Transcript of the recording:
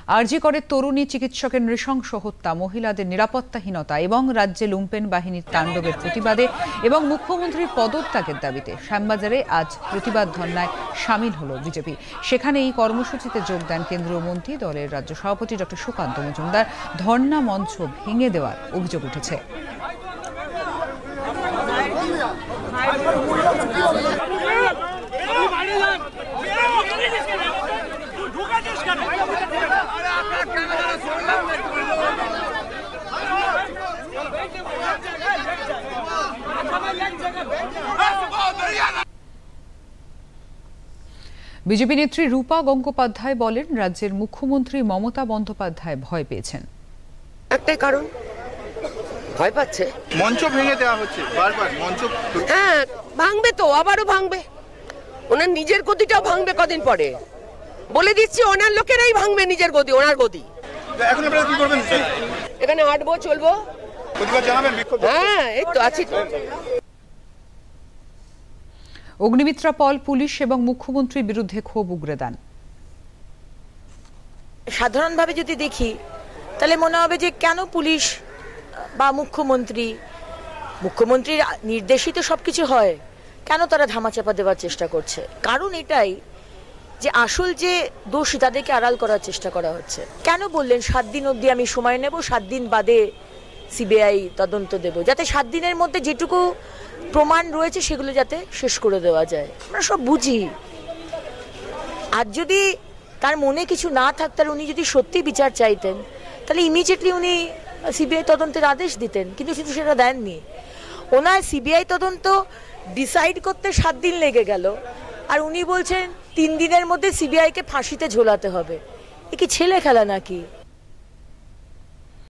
আরজি করে তরুণী চিকিৎসকের নৃশংস হত্যা, মহিলাদের নিরাপত্তাহীনতা এবং রাজ্যে লুম্পেন বাহিনীর তাণ্ডবের প্রতিবাদে এবং মুখ্যমন্ত্রীর পদত্যাগের দাবিতে শ্যামবাজারে আজ প্রতিবাদ ধর্নায় সামিল হল বিজেপি। সেখানে এই কর্মসূচিতে যোগ দেন কেন্দ্রীয় মন্ত্রী, দলের রাজ্য সভাপতি ডক্টর সুকান্ত মজুমদার। ধর্না মঞ্চ ভেঙে দেওয়ার অভিযোগ উঠেছে। বিজেপি নেত্রী রূপা গঙ্গোপাধ্যায় বলেন, রাজ্যের মুখ্যমন্ত্রী মমতা বন্দ্যোপাধ্যায় ভয় পেয়েছেন। একটাই কারণ, ভয় পাচ্ছে। মঞ্চ ভেঙে দেওয়া হচ্ছে বারবার। মঞ্চ হ্যাঁ, ভাঙবে তো, আবারও ভাঙবে। ওনার নিজের গদিটাও ভাঙবে কদিন পরে, বলে দিচ্ছি। ওনার লোকেরাই ভাঙবে নিজের গদি, ওনার গদি। এখন আপনারা কি করবেন? এখানে হাঁটবো, চলবো, প্রতিবাদ জানাবেন, বিক্ষোভ? হ্যাঁ, এই তো আছি তো। অগ্নিমিত্রা পল পুলিশ এবং মুখ্যমন্ত্রীর বিরুদ্ধে ক্ষোভ উগরে দেন। সাধারণভাবে যদি দেখি তাহলে মনে হবে যে কেন পুলিশ বা মুখ্যমন্ত্রীর নির্দেশিত সবকিছু হয়, কেন তারা ধামাচাপা দেওয়ার চেষ্টা করছে? কারণ এটাই যে আসল যে দোষী তাদেরকে আড়াল করার চেষ্টা করা হচ্ছে। কেন বললেন 7 দিন অবধি আমি সময় নেব, 7 দিন বাদে সিবিআই তদন্ত দেব, যাতে 7 দিনের মধ্যে যেটুকু প্রমাণ রয়েছে সেগুলো যাতে শেষ করে দেওয়া যায়। আমরা সব বুঝি। আর যদি তার মনে কিছু না থাকতো, উনি যদি সত্যি বিচার চাইতেন, তাহলে ইমিডিয়েটলি উনি সিবিআই তদন্তের আদেশ দিতেন, কিন্তু সেটা দেননি। ওনার সিবিআই তদন্ত ডিসাইড করতে 7 দিন লেগে গেল, আর উনি বলছেন 3 দিনের মধ্যে সিবিআইকে ফাঁসিতে ঝোলাতে হবে। এ কি ছেলে খেলা নাকি?